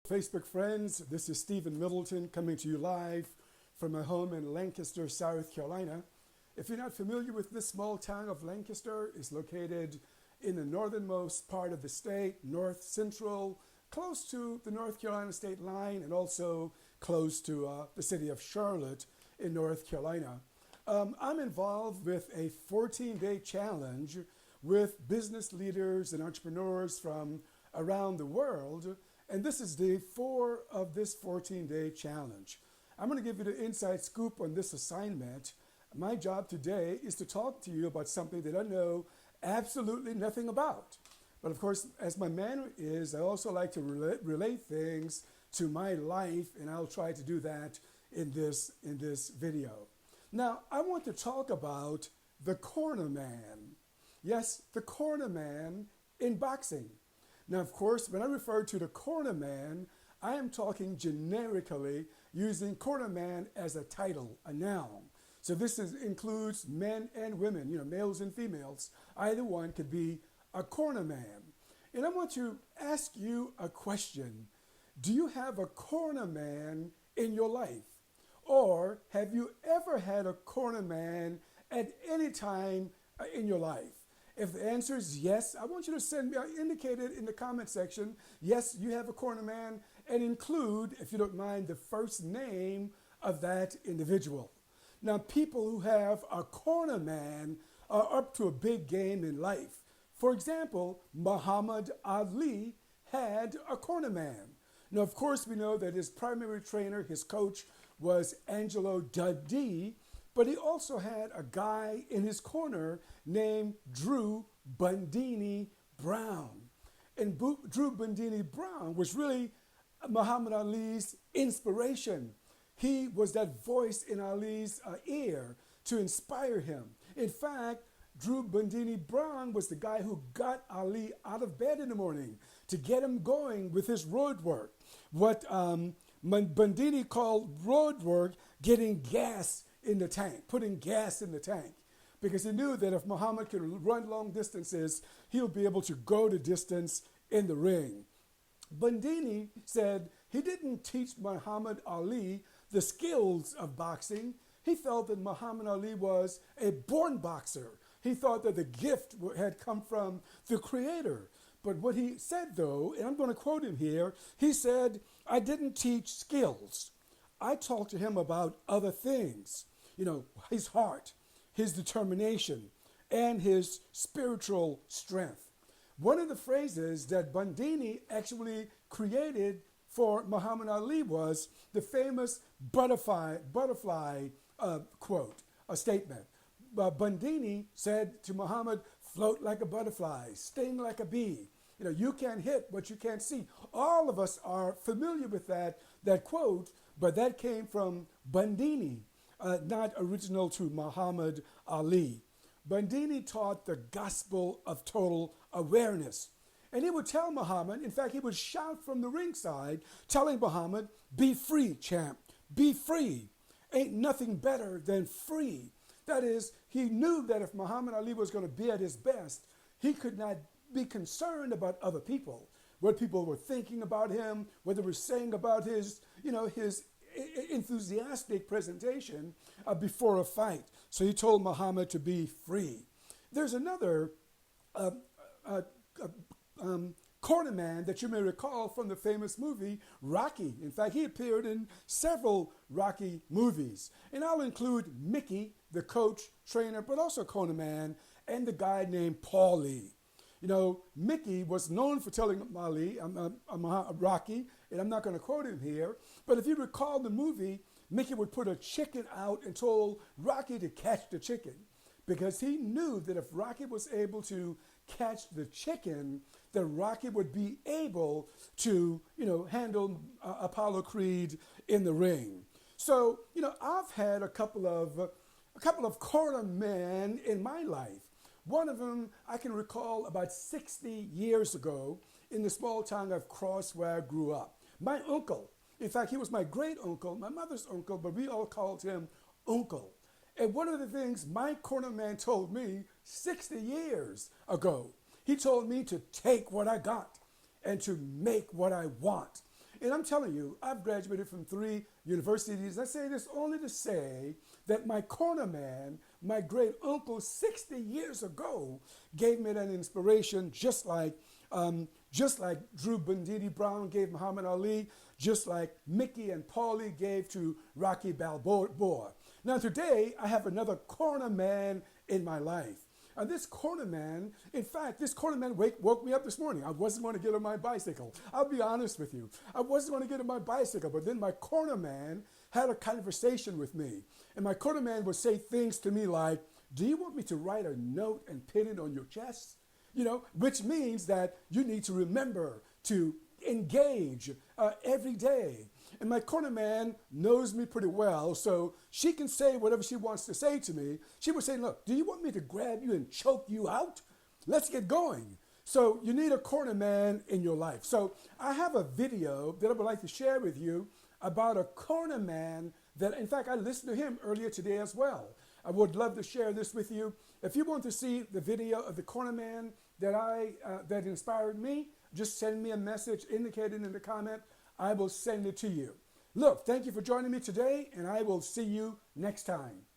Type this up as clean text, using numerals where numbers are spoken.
Facebook friends, this is Stephen Middleton coming to you live from my home in Lancaster, South Carolina. If you're not familiar with this small town of Lancaster, it's located in the northernmost part of the state, north central, close to the North Carolina state line, and also close to the city of Charlotte in North Carolina. I'm involved with a 14-day challenge with business leaders and entrepreneurs from around the world. And this is day 4 of this 14-day challenge. I'm going to give you the inside scoop on this assignment. My job today is to talk to you about something that I know absolutely nothing about. But of course, as my manner is, I also like to relate things to my life, and I'll try to do that in this video. Now, I want to talk about the corner man. Yes, the corner man in boxing. Now, of course, when I refer to the corner man, I am talking generically using corner man as a title, a noun. So this includes men and women, males and females. Either one could be a corner man. And I want to ask you a question. Do you have a corner man in your life? Or have you ever had a corner man at any time in your life? If the answer is yes, I want you to indicate it in the comment section. Yes, you have a corner man, and include, if you don't mind, the first name of that individual. Now, people who have a corner man are up to a big game in life. For example, Muhammad Ali had a corner man. Now, of course, we know that his primary trainer, his coach, was Angelo Dundee, but he also had a guy in his corner named Drew Bundini Brown. And Drew Bundini Brown was really Muhammad Ali's inspiration. He was that voice in Ali's ear to inspire him. In fact, Drew Bundini Brown was the guy who got Ali out of bed in the morning to get him going with his road work. What Bundini called road work, getting gas in the tank, putting gas in the tank. Because he knew that if Muhammad could run long distances, he'll be able to go the distance in the ring. Bundini said he didn't teach Muhammad Ali the skills of boxing. He felt that Muhammad Ali was a born boxer. He thought that the gift had come from the Creator. But what he said, though, and I'm going to quote him here, he said, "I didn't teach skills. I talked to him about other things, his heart, his determination, and his spiritual strength." One of the phrases that Bundini actually created for Muhammad Ali was the famous butterfly quote, a statement. Bundini said to Muhammad, "Float like a butterfly, sting like a bee. You can't hit what you can't see." All of us are familiar with that quote, but that came from Bundini, not original to Muhammad Ali. Bundini taught the gospel of total awareness. And he would tell Muhammad, in fact, he would shout from the ringside, telling Muhammad, "Be free, champ, be free. Ain't nothing better than free." That is, he knew that if Muhammad Ali was going to be at his best, he could not be concerned about other people, what people were thinking about him, what they were saying about his enthusiastic presentation before a fight. So he told Muhammad to be free. There's another corner man that you may recall from the famous movie Rocky. In fact, he appeared in several Rocky movies. And I'll include Mickey, the coach, trainer, but also corner man, and the guy named Paulie. Mickey was known for telling Rocky, and I'm not going to quote him here, but if you recall the movie, Mickey would put a chicken out and told Rocky to catch the chicken, because he knew that if Rocky was able to catch the chicken, that Rocky would be able to, handle Apollo Creed in the ring. So, I've had a couple of corner men in my life. One of them I can recall about 60 years ago in the small town of Cross where I grew up. My uncle, in fact, he was my great uncle, my mother's uncle, but we all called him Uncle. And one of the things my corner man told me 60 years ago, he told me to take what I got and to make what I want. And I'm telling you, I've graduated from 3 universities. I say this only to say that my corner man, my great uncle 60 years ago, gave me that inspiration, just like Drew Banditi Brown gave Muhammad Ali, just like Mickey and Paulie gave to Rocky Balboa. Now today, I have another corner man in my life. And this corner man, in fact, this corner man woke me up this morning. I wasn't going to get on my bicycle. I'll be honest with you. I wasn't going to get on my bicycle, but then my corner man had a conversation with me. And my corner man would say things to me like, do you want me to write a note and pin it on your chest? You know, which means that you need to remember to engage every day. And my corner man knows me pretty well, so she can say whatever she wants to say to me. She would say, look, do you want me to grab you and choke you out? Let's get going. So you need a corner man in your life. So I have a video that I would like to share with you about a corner man that, in fact, I listened to him earlier today as well. I would love to share this with you. If you want to see the video of the corner man that inspired me, just send me a message indicated in the comment. I will send it to you. Look, thank you for joining me today, and I will see you next time.